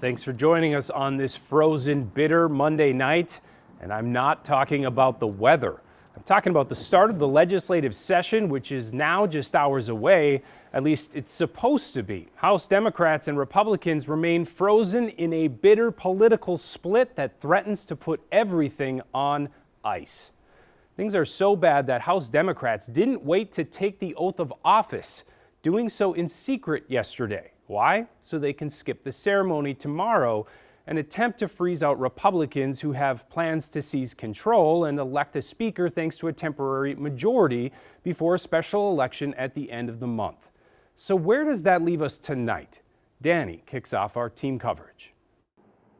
Thanks for joining us on this frozen, bitter Monday night. And I'm not talking about the weather. I'm talking about the start of the legislative session, which is now just hours away. At least it's supposed to be. House Democrats and Republicans remain frozen in a bitter political split that threatens to put everything on ice. Things are so bad that House Democrats didn't wait to take the oath of office, doing so in secret yesterday. Why? So they can skip the ceremony tomorrow and attempt to freeze out Republicans who have plans to seize control and elect a speaker thanks to a temporary majority before a special election at the end of the month. So where does that leave us tonight? Danny kicks off our team coverage.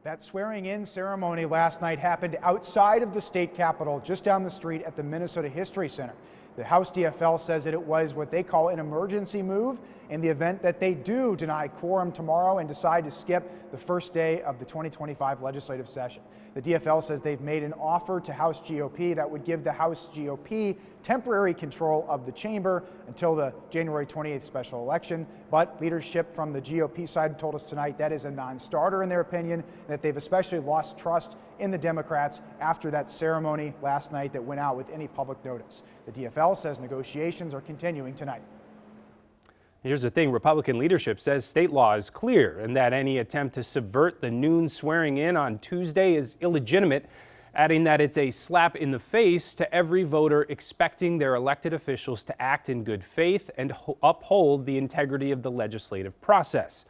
That swearing-in ceremony last night happened outside of the state capitol, just down the street at the Minnesota History Center. The House DFL says that it was what they call an emergency move in the event that they do deny quorum tomorrow and decide to skip the first day of the 2025 legislative session. The DFL says they've made an offer to House GOP that would give the House GOP temporary control of the chamber until the January 28th special election. But leadership from the GOP side told us tonight that is a non-starter in their opinion, and that they've especially lost trust in the Democrats after that ceremony last night that went out with any public notice. The DFL says negotiations are continuing tonight. Here's the thing, Republican leadership says state law is clear and that any attempt to subvert the noon swearing in on Tuesday is illegitimate, adding that it's a slap in the face to every voter expecting their elected officials to act in good faith and uphold the integrity of the legislative process.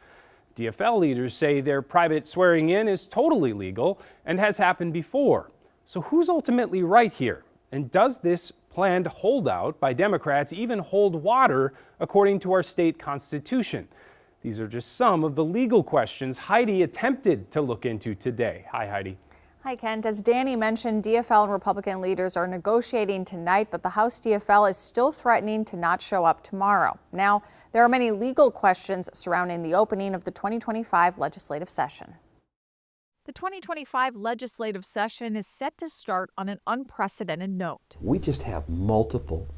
DFL leaders say their private swearing in is totally legal and has happened before. So who's ultimately right here? And does this planned holdout by Democrats even hold water according to our state constitution? These are just some of the legal questions Heidi attempted to look into today. Hi, Heidi. Hi, Kent. As Danny mentioned, DFL and Republican leaders are negotiating tonight, but the House DFL is still threatening to not show up tomorrow. Now, there are many legal questions surrounding the opening of the 2025 legislative session. The 2025 legislative session is set to start on an unprecedented note. We just have multiple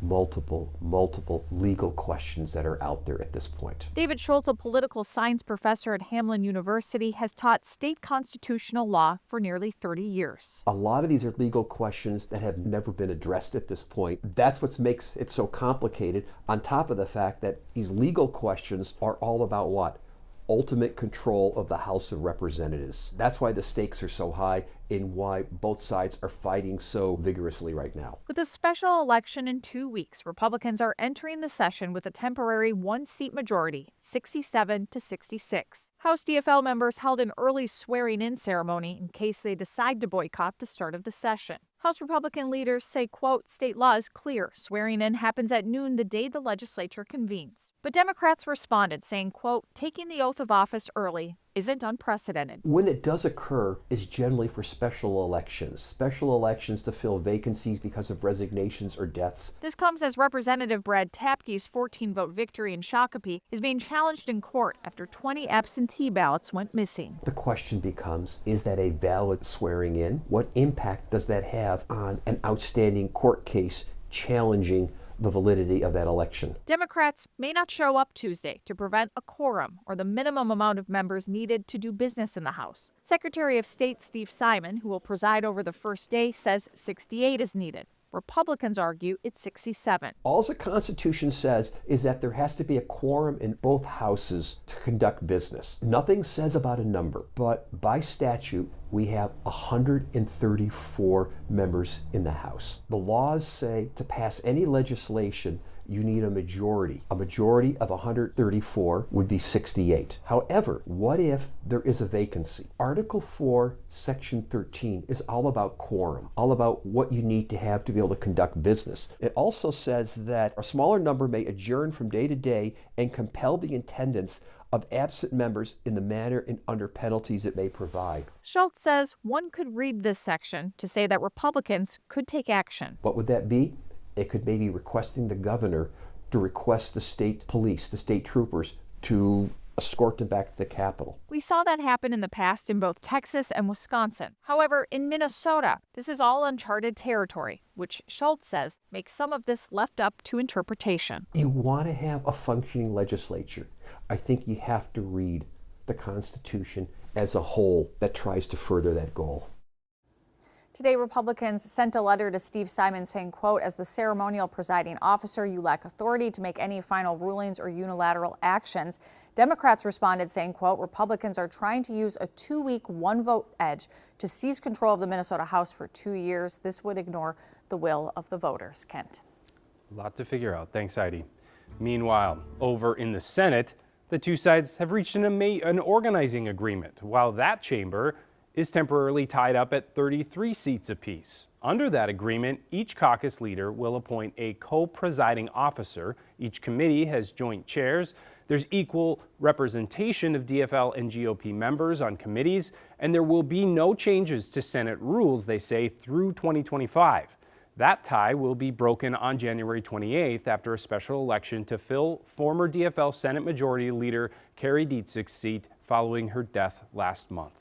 legal questions that are out there at this point. David Schultz, a political science professor at Hamline University, has taught state constitutional law for nearly 30 years. A lot of these are legal questions that have never been addressed at this point. That's what makes it so complicated, on top of the fact that these legal questions are all about what? Ultimate control of the House of Representatives. That's why the stakes are so high and why both sides are fighting so vigorously right now. With a special election in 2 weeks, Republicans are entering the session with a temporary one-seat majority, 67 to 66. House DFL members held an early swearing-in ceremony in case they decide to boycott the start of the session. House Republican leaders say, quote, state law is clear. Swearing in happens at noon the day the legislature convenes. But Democrats responded saying, quote, taking the oath of office early isn't unprecedented. When it does occur is generally for special elections to fill vacancies because of resignations or deaths. This comes as Representative Brad Tapke's 14-vote victory in Shakopee is being challenged in court after 20 absentee ballots went missing. The question becomes, is that a valid swearing in? What impact does that have on an outstanding court case challenging the validity of that election? Democrats may not show up Tuesday to prevent a quorum or the minimum amount of members needed to do business in the House. Secretary of State Steve Simon, who will preside over the first day, says 68 is needed. Republicans argue it's 67. All the Constitution says is that there has to be a quorum in both houses to conduct business. Nothing says about a number, but by statute, we have 134 members in the House. The laws say to pass any legislation, you need a majority. A majority of 134 would be 68. However, what if there is a vacancy? Article 4, Section 13 is all about quorum, all about what you need to have to be able to conduct business. It also says that a smaller number may adjourn from day to day and compel the attendance of absent members in the manner and under penalties it may provide. Schultz says one could read this section to say that Republicans could take action. What would that be? It could maybe requesting the governor to request the state police, the state troopers, to escort them back to the Capitol. We saw that happen in the past in both Texas and Wisconsin. However, in Minnesota, this is all uncharted territory, which Schultz says makes some of this left up to interpretation. You want to have a functioning legislature. I think you have to read the Constitution as a whole that tries to further that goal. Today, Republicans sent a letter to Steve Simon saying, quote, as the ceremonial presiding officer, you lack authority to make any final rulings or unilateral actions. Democrats responded saying, quote, Republicans are trying to use a 2-week, one-vote edge to seize control of the Minnesota House for 2 years. This would ignore the will of the voters. Kent. A lot to figure out. Thanks, Heidi. Meanwhile, over in the Senate, the two sides have reached an organizing agreement, while that chamber is temporarily tied up at 33 seats apiece. Under that agreement, each caucus leader will appoint a co-presiding officer. Each committee has joint chairs. There's equal representation of DFL and GOP members on committees, and there will be no changes to Senate rules, they say, through 2025. That tie will be broken on January 28th after a special election to fill former DFL Senate Majority Leader Carrie Dietzig's seat following her death last month.